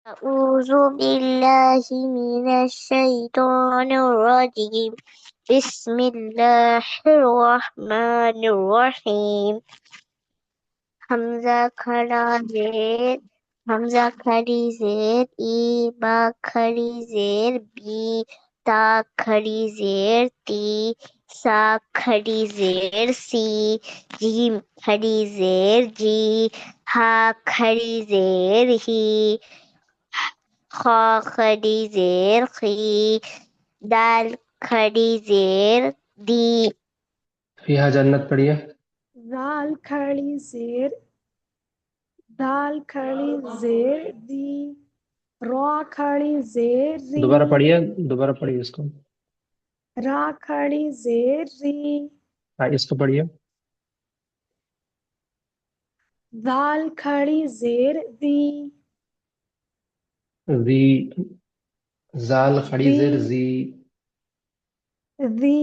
أعوذ بالله من الشيطان الرجيم بسم الله الرحمن الرحيم حمزة کھڑا زیر حمزة کھڑی زیر ای با کھڑی زیر بی تا کھڑی زیر تی سا کھڑی زیر سی جیم کھڑی زیر جی ہا کھڑی زیر ہی خا کھڑی زیر خی دال کھڑی زیر دی فیہا جنت پڑھیے. ذال کھڑی زیر دال کھڑی زیر دی را کھڑی زیر ری دوبارہ پڑھیے اس کو. را کھڑی زیر ری ہاں اس کو پڑھیے. ذال کھڑی زیر دی زی زال کھڑی زیر زی. دی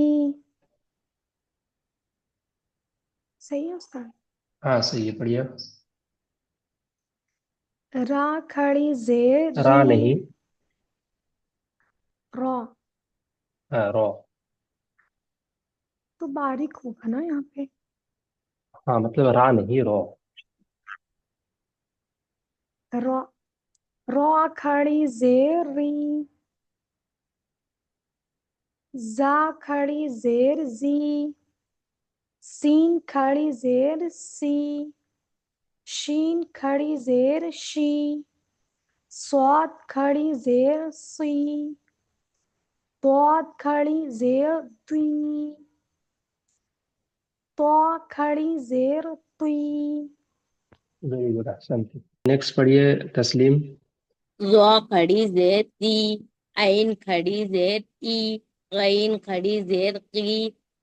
صحیح ہے استاد. ہاں صحیح ہے پڑھیے. را کھڑی زیر را ری نہیں. را ہاں رو. تو باریک ہوگا نا یہاں پہ. ہاں مطلب را نہیں رو. را را کھڑی زیر ری زا کھڑی زیر زی سین کھڑی زیر سی شین کھڑی زیر شی صاد کھڑی زیر سی ضاد کھڑی زیر دی طا کھڑی زیر تی. ویری گڈ احسن. نیکسٹ پڑھیے تسلیم. ذا کھڑی زیر تی عین کھڑی زیر ای غین کھڑی زیر قی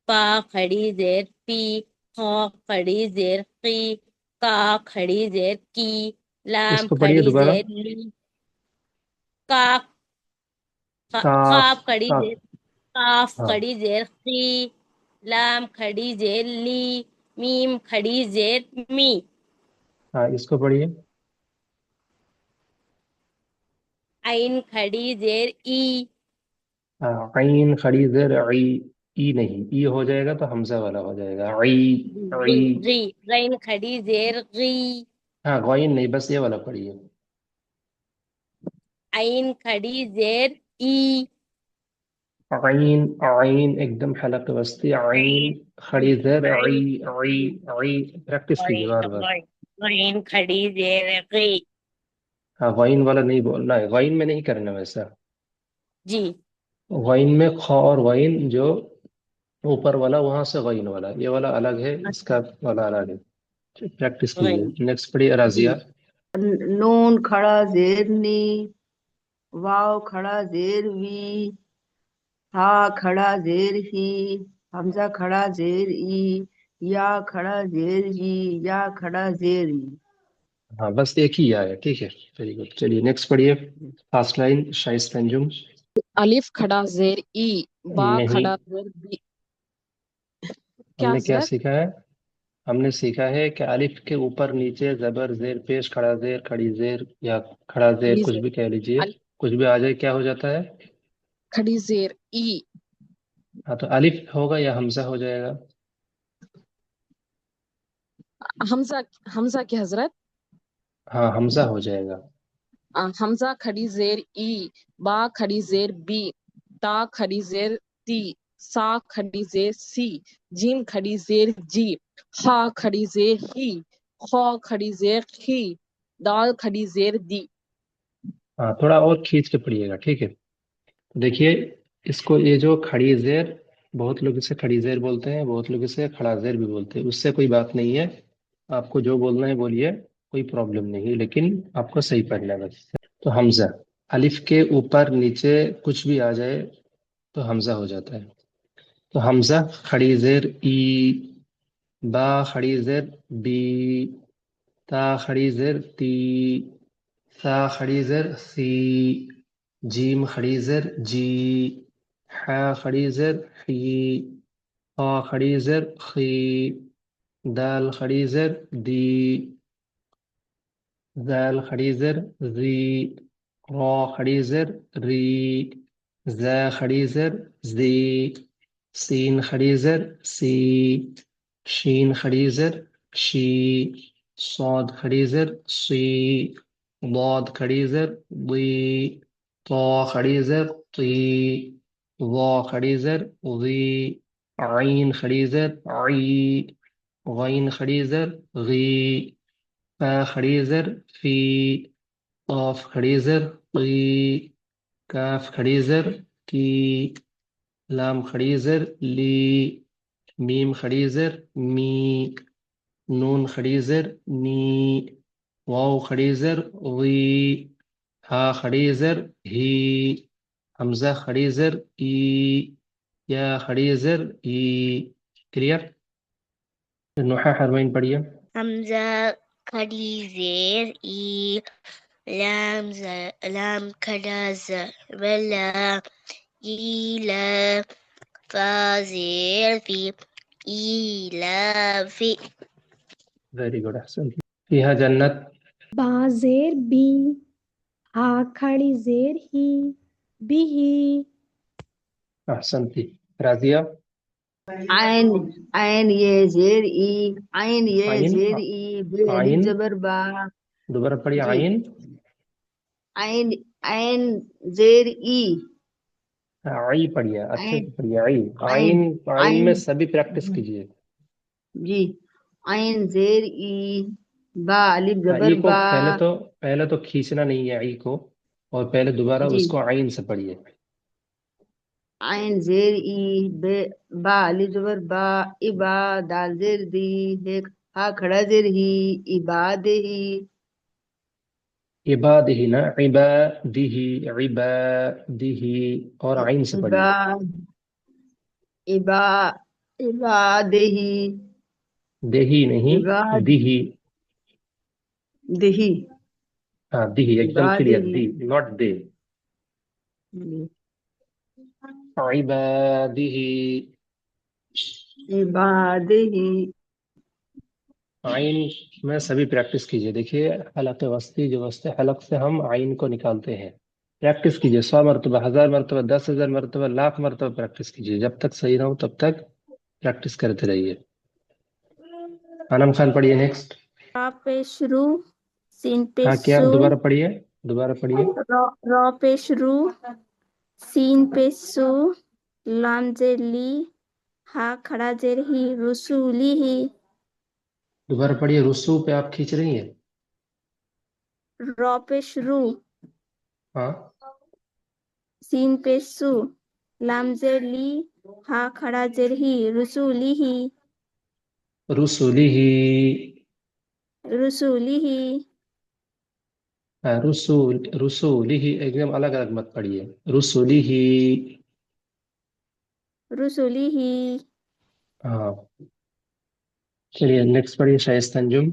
پا کھڑی زیر پی خا کھڑی زیر قی کا کھڑی زیر کی اس لام کو پڑھیے کھڑی دوبارہ. زیر لی کا کاف خاف کھڑی کاف. زیر کاف ہاں کھڑی زیر خی لام کھڑی زیر لی میم کھڑی زیر می ہاں اس کو پڑھیے. عین کھڑی زیر ای عین کھڑی زیر عی. ای نہیں ای ہو جائے گا تو حمزہ والا ہو جائے گا عی. غی عی. غی غین کھڑی زیر غی ہاں غین نہیں بس یہ والا پڑھیے. عین کھڑی زیر ای عین عین ایک دم حلق وسطی. عین کھڑی زیر عی عی عی. پریکٹس کیجیے بار بار. غین کھڑی زیر غی. ہاں غین والا نہیں بولنا ہے. غین میں نہیں کرنا ویسا. جی غین میں خا اور غین جو اوپر والا وہاں سے غین والا یہ والا الگ ہے اس کا والا الگ ہے. پریکٹس کیجیے. غین نیکسٹ پڑھیے رازیہ. جی نون کھڑا زیر نی واو کھڑا زیر وی ہا کھڑا زیر ہی حمزہ کھڑا زیر ای یا کھڑا زیر جی یا کھڑا زیر ای. ہاں بس ایک ہی آیا. ٹھیک ہے ویری گڈ. چلیے نیکسٹ پڑھیے. فاسٹ لائن شائستہ انجم. الف کھڑا زیر ای با نہیں کھڑا زیر بی. ہم کیا نے کیا حضرت؟ سیکھا ہے. ہم نے سیکھا ہے کہ الف کے اوپر نیچے زبر زیر پیش کھڑا زیر کھڑی زیر یا کھڑا زیر کھڑی کچھ زیر بھی کہہ لیجئے. الف کچھ بھی آ جائے کیا ہو جاتا ہے. کھڑی زیر ای ہاں تو الف ہوگا یا حمزہ ہو جائے گا. حمزہ حمزہ کی حضرت ہاں حمزہ ہو جائے گا. حمزہ کھڑی زیر ای با کھڑی زیر بی تا کھڑی زیر تی سا کھڑی زیر سی جیم کھڑی زیر جی ہا کھڑی زیر ہی خا کھڑی زیر خی دال کھڑی زیر دی. ہاں تھوڑا اور کھینچ کے پڑھیے گا. ٹھیک ہے. دیکھیے اس کو یہ جو کھڑی زیر بہت لوگ اسے کھڑی زیر بولتے ہیں بہت لوگ اسے کھڑا زیر بھی بولتے ہیں. اس سے کوئی بات نہیں ہے. آپ کو جو بولنا ہے بولیے کوئی پرابلم نہیں ہے لیکن آپ کو صحیح پڑھنا ہے بس. تو حمزہ الف کے اوپر نیچے کچھ بھی آ جائے تو حمزہ ہو جاتا ہے. تو حمزہ کھڑی زیر ای با کھڑی زیر بی تا کھڑی زیر تی سا کھڑی زیر سی جیم کھڑی زیر جی حا کھڑی زیر حی خا کھڑی زیر خی دال کھڑی زیر دی زال کھڑی زیر زی را کھڑی زیر ری، زا کھڑی زیر زی، سین کھڑی زیر سی، شین کھڑی زیر شی، صاد کھڑی زیر سی، ضاد کھڑی زیر ضی، طا کھڑی زیر طی، ظا کھڑی زیر ظی، عین کھڑی زیر عی، غین کھڑی زیر غی، فا کھڑی زیر فی، قاف کھڑی زیر قی، کاف کھڑی زیر کی، لام کھڑی زیر لی، میم کھڑی زیر می، نون کھڑی زیر نی، واو کھڑی زیر وی، ہا کھڑی زیر ہی، حمزہ کھڑی زیر ای، یا کھڑی زیر ای. کلیئر؟ نوحہ حرمین پڑھیے. حمزہ کھڑی زیر ای، لام کھڑا زیر لا، ایلا، فا زیر فی، ایلافی. ویری گڈ، احسن. فیہا جنت. با زیر بی، ہا کھڑی زیر ہی، بھی. احسنتی. راضیہ. عین، عین یہ زیر ای، عین یہ عین، زیر ای، بے الف عین زبر با. دوبارہ پڑھیے. جی، عین، عین، عین زیر ای، عی پڑھیے، اچھے عین، سے پڑھیے. عی، عین، عین، عین عین، میں سبھی پریکٹس کیجیے. جی، عین زیر ای، با الف زبر ای کو با. پہلے تو کھینچنا نہیں ہے ای کو، اور پہلے دوبارہ جی، اس کو عین سے پڑھیے. عین زیر ای، با الف زبر با، ابا، دال زیر دی، ایک ہا کھڑا زیر ہی، عباد ہی. عبادہ نا، عبادہ، عبادہ، اور عین سے پڑھیے. عباد، عباد ہی، دیہی نہیں، عباد دیہی. دہی، ہاں دیہی، ایک دم عباد clear, he. The not they. Ubadah. عباد ہی. عین میں سبھی پریکٹس کیجیے. دیکھیے حلق وسطی جو وسط حلق سے ہم عین کو نکالتے ہیں. پریکٹس کیجیے 100 مرتبہ، 1000 مرتبہ، 10,000 مرتبہ، لاکھ مرتبہ پریکٹس کیجیے. جب تک صحیح نہ ہو تب تک پریکٹس کرتے رہیے. انم خان پڑھیے نیکسٹ. را پیش رو، سین ہاں پیش کیا؟ سو، دوبارہ پڑھیے، دوبارہ پڑھیے. را پیش رو، سین پیش سو، لام زیر لی، ہا کھڑا زیر ہی، رسولی ہی. دوبارہ پڑھیے. رسو پہ آپ کھینچ رہی ہیں. را پیش رو، ہاں، سین پیش سو، لام زیر لی، ہا کھڑا زیر ہی، رسولی ہی، رسولی ہی. رسولی ہی. رسولی ہی ایک دم الگ الگ مت پڑھیے. رسولی ہی. رسولی ہی. ہاں چلیے نیکسٹ پڑھیے. شائستہ انجم.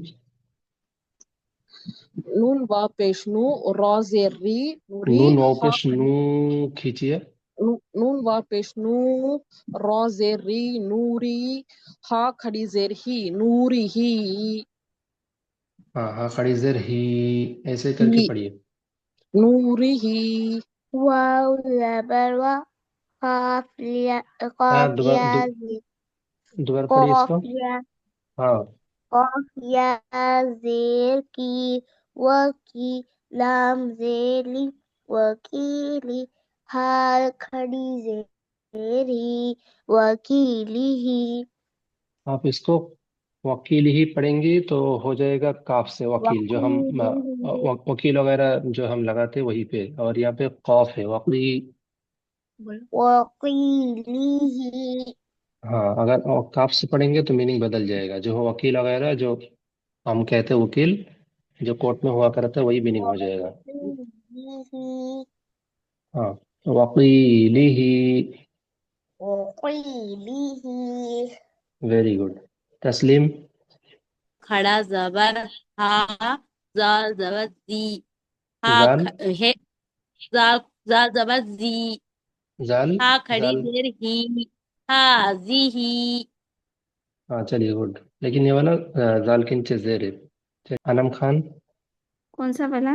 نون وا پیش نو، را زیر ری، نوری، نون واؤ ہا پیش نو کھینچیے. نون وا پیش نو، را زیر ری، نوری، ہا کھڑی زیر ہی، نوری ہی. ہاں ہاں کھڑی زیر ہی، ایسے کر کے پڑھیے. نوری ہی. واو زبر وا، قاف یا ہاں قاف دوبارہ یا دوبارہ پڑھیے اس قاف کو. یا ہاں قاف یا زیر کی، وکی، لام زیلی، وکیلی، ہا کھڑی زیری، وکیلی ہی. آپ اس کو وکیل ہی پڑھیں گی تو ہو جائے گا کاف سے وکیل، جو ہم وکیلی وکیل وغیرہ جو ہم لگاتے وہی پہ، اور یہاں پہ قاف ہے وقی. وکیلی ہی. ہاں اگر کاف سے پڑھیں گے تو میننگ بدل جائے گا. جو وکیل وغیرہ جو ہم کہتے ہیں وکیل، جو کورٹ میں ہوا کرتا ہے وہی میننگ ہو جائے گا. ہاں وقیلی ہی. وکیلی ہی. Very good. تسلیم. کھڑا زبر ہا، زال زبر زی، ہا زال، ہے، زال زال زبر زی، زال، ہا کھڑی زال. زیر ہی، ہا زی ہی. ہاں چلیے گڈ. لیکن یہ والا زال کے نیچے زیر ہے. انم خان. کون سا والا؟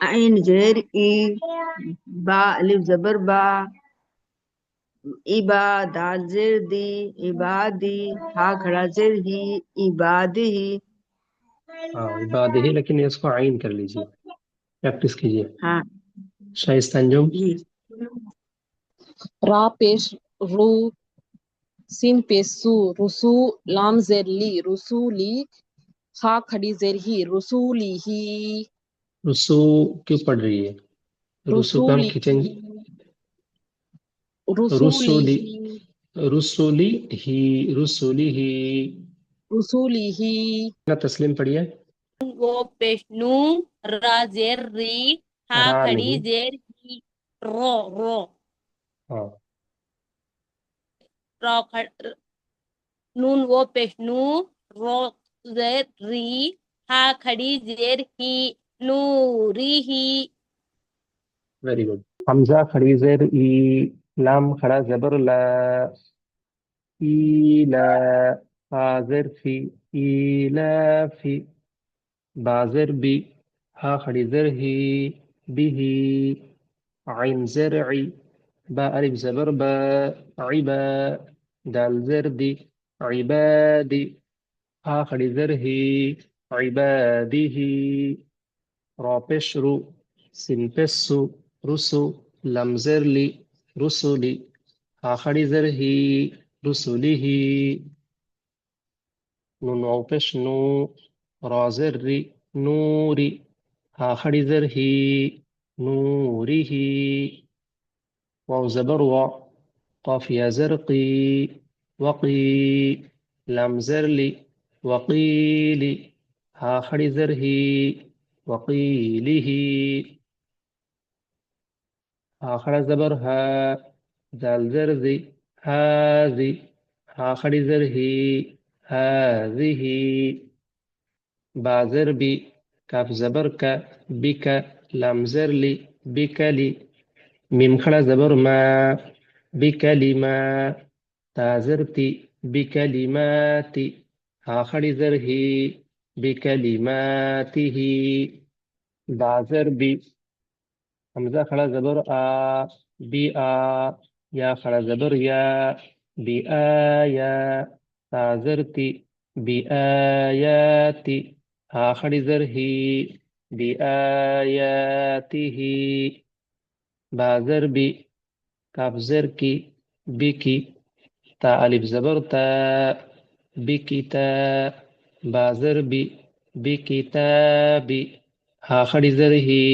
عین زیر ای، با الف زبر با، ایبا دال زیر دی، عبادی، ہا کھڑا زیر ہی، عبادی. ہاں عبادہ ہی، لیکن اس کو عین کر لیجیے، پریکٹس کیجیے. ہاں شائستہ انجم. جی. را پیش رو، سین پیش سو، رسو، لام زیر لی، رسولی، خا کھڑی زیر ہی، رسولی ہی، رسو کیوں پڑھ رہی ہے؟ رسو پہ ہم رسولی کھینچیں گے. رسولی رسولی، ہی، رسولی ہی، رسولی ہی. رسولی ہی. نا تسلیم پڑھیے. وہ پیش نو، را زیر ری، ہا را کھڑی نہیں. زیر ہی، رو رو، ہاں را نون وہ پیش نو، رو زیر ری، ہا کھڑی زیر ہی، نوری ہی. Very good. حمزہ کھڑی زیر ای، لام کھڑا زبر لا، ایلا، حاضر فی، ایلا فی. بازر بی، ہا کھڑی زر ہی، بھی، عین زر عی، با الف زبر با، عبا، دال زر دی، عبادی، ہا کھڑی زر ہی، عبادی ہی. را پیش رو، سین پیش سو، رسو، لم زر لی، رسولی، ہا کھڑی زر ہی، رسولی ہی. نون واو پیش نو، را زر ری، نوری، ہا کھڑی زر ہی، نوری ہی. واو زبر وا، قاف یا زرقی، وقی، لام زر لی، وقیلی، ہا کھڑی زر ہی، وقیلی ہی. ہا کھڑا زبر ہا، دال زر زی، ہاذی، ہا کھڑی زر ہی، ہاذی. بازر بی، کاف زبر کا، بکا، لام زر لی، بکلی، میم کھڑا زبر ما، بکلما، تازر تی، بکلماتی، ہا کھڑی زر ہی، بکلماتی ہی. بازر بی، حمزہ کھڑا زبر آ، بی آ، یا کھڑا زبر یا، بی آیا، تازر تی، بی آیاتی، ہا کھڑی زر ہی، بی آیاتی ہی. بازر بی، کاف زر کی، بی کی، تا الف زبر تا، بی کی تا، بازر بی، بی کتابی، ہا کھڑی زر ہی،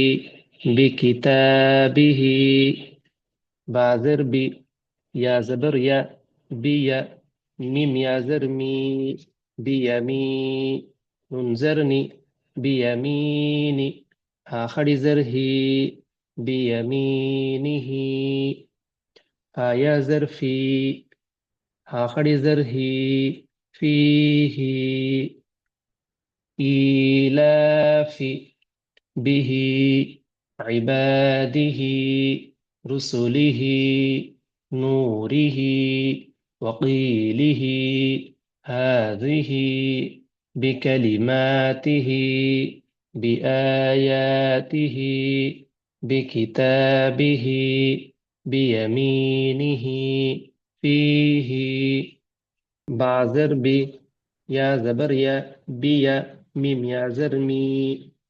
بی کتابی ہی. بازر بی، یا زبر یا، بی یا، میم یا زر می، بی یمی، نون زرنی، بی یمینی، ہا کھڑی زر ہی، بی یمینی ہی. آیا ظرفی، ہا کھڑی زر ہی، فی ہی، ایلافی، بھی، عباده، رسله، نوره، وقيله، هذه، بكلماته، بآياته، بكتابه، بيمينه، فيه. بازر بی، یا زبر یا، بی یا، میم یا زر می،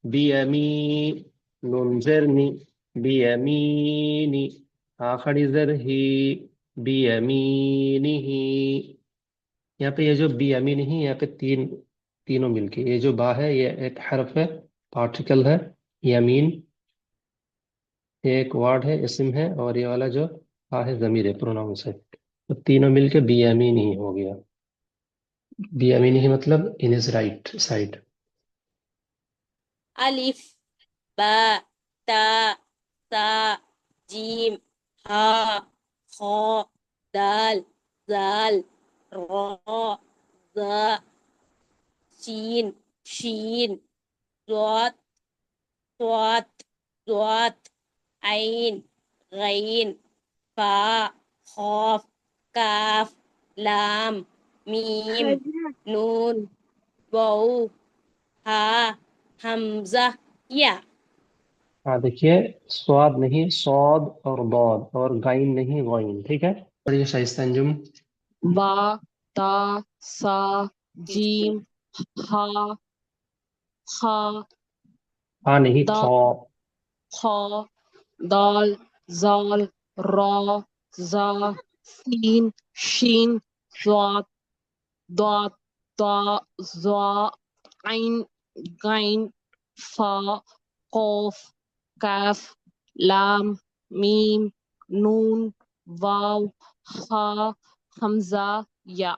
بیمی، نون زرنی، بیمینی، آخری زر ہی، بیمینی ہی. یہاں پہ یہ جو بیمینی ہی، یہاں پہ تینوں مل کے، یہ جو با ہے یہ ایک حرف ہے، پارٹیکل ہے، یمین ایک ورڈ ہے، اسم ہے، اور یہ والا جو آ ہے ضمیر ہے، پروناؤنس ہے. تو تینوں مل کے بیمینی ہی ہو گیا. بیمینی مطلب in his right side. الف، با، تا، سا، جیم، ہا، خا، دال، زال، را، زا، سین، شین، ضاد، صاد، ضاد، عین، غین، فا، خاف، کاف، لام، میم، نون، واو، ہا، حمزہ، یا. ہاں دیکھیے، سواد نہیں سود اور ضاد، اور غائن نہیں غائن، ٹھیک ہے. پڑھیے شائستہ انجم. با، تا، سا، جیم، ہا، خا، ہاں نہیں دا، خا. خا، دال، زال، را، زا، سین، شین، ضاد، ضاد، طا، ظا، عین، غین، فا، قوف، کاف، لام، میم، نون، واو، خا، حمزہ، یا.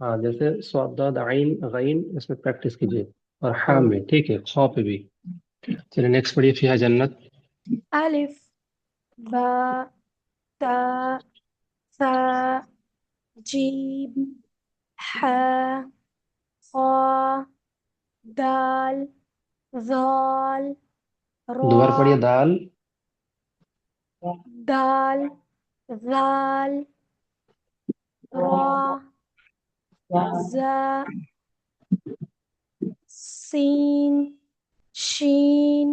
ہاں جیسے سواد ضاد عین غین، اس میں پریکٹس کیجیے. اور ہاں میں، ٹھیک ہے، خا پہ بھی. چلیے نیکسٹ پڑھیے فیہا جنت. ألف با تا ثا جيم حا خا دال ذال دوبارہ پڑھیے. را دال، دال ذال را زا سين شين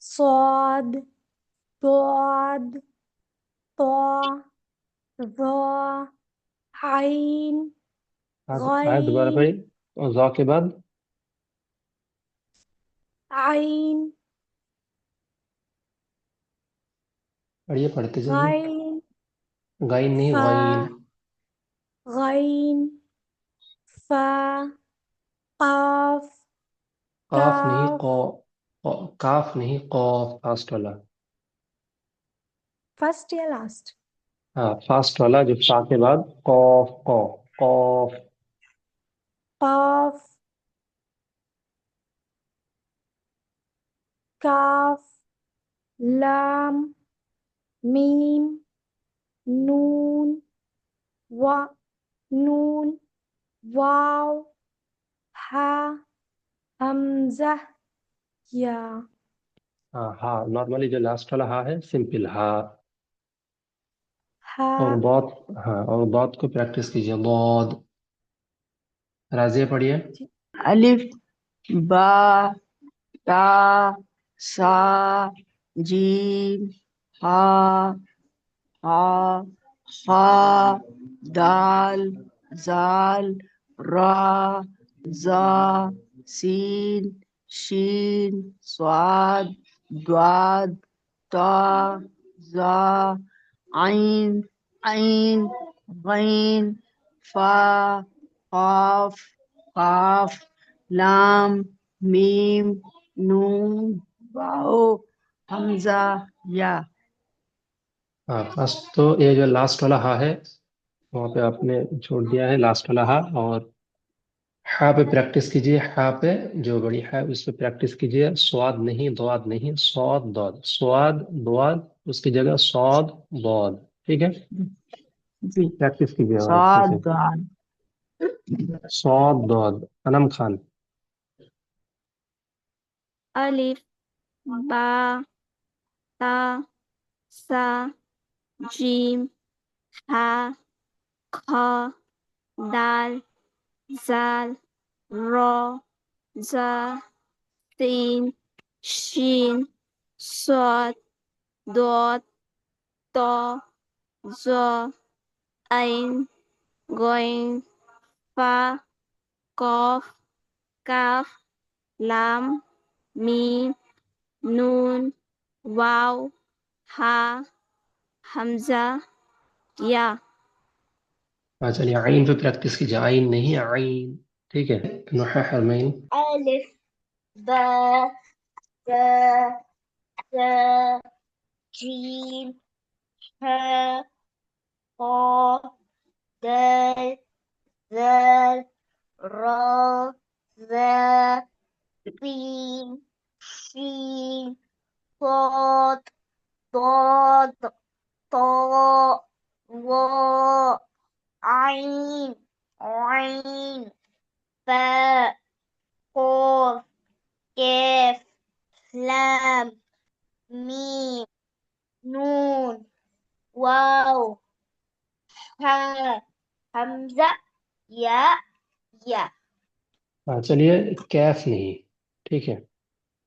صاد ضاد طا ظا عين دوبارہ غين پڑھیے. اور ذا کے بعد عين پڑھیے، پڑھتے جائیے. غين غائن نہیں فا غائن. غين فا قاف قاف نہیں كاف کاف نہیں قاف، فاسٹ والا. first یا last ہاں فاسٹ والا جو فا کے بعد قاف قاف قاف. قاف كاف لام ميم نون و نون واو ہا حمزہ یا. ہاں ہاں نارملی جو لاسٹ والا ہا ہے سمپل ہا. اور ہا بات، ہاں اور بات کو پریکٹس کیجیے. باد. راضیہ پڑھیے. الف با تا سا جیم ہا ہا خا دال زال را زا سین شین صاد ضاد طا ظا عین عین غین فا قاف قاف لام میم نون واو حمزہ یا. ہاں فرسٹ تو یہ جو لاسٹ والا ہا ہے وہاں پہ آپ نے چھوڑ دیا ہے لاسٹ والا ہا. اور ہا پہ پریکٹس کیجیے. ہا پہ جو بڑی ہے اس پہ پریکٹس کیجیے. سواد نہیں ضاد نہیں، سواد ضاد، سواد ضاد، اس کی جگہ سواد ضاد، ٹھیک ہے. جی پریکٹس کیجیے اور اچھے صاد سے. ضاد. سواد ضاد. انم خان. ألف با تا سا جيم حا خا دال زال را زا سين شين صاد ضاد طا ظا عين غين فا قاف كاف لام ميم نون واو ہا حمزہ یا. چلیے عین پہ پریکٹس کیجیے. عین نہیں عین، ٹھیک ہے. نوحہ حرمین. ألف با تا سا جيم ها خا دال ذال را ذا سين شين صاد ضاد طاء ظاء عين عين فاء قاف كاف لام ميم نون واو ها حمزة یا. چلیے کیف نہیں، ٹھیک ہے.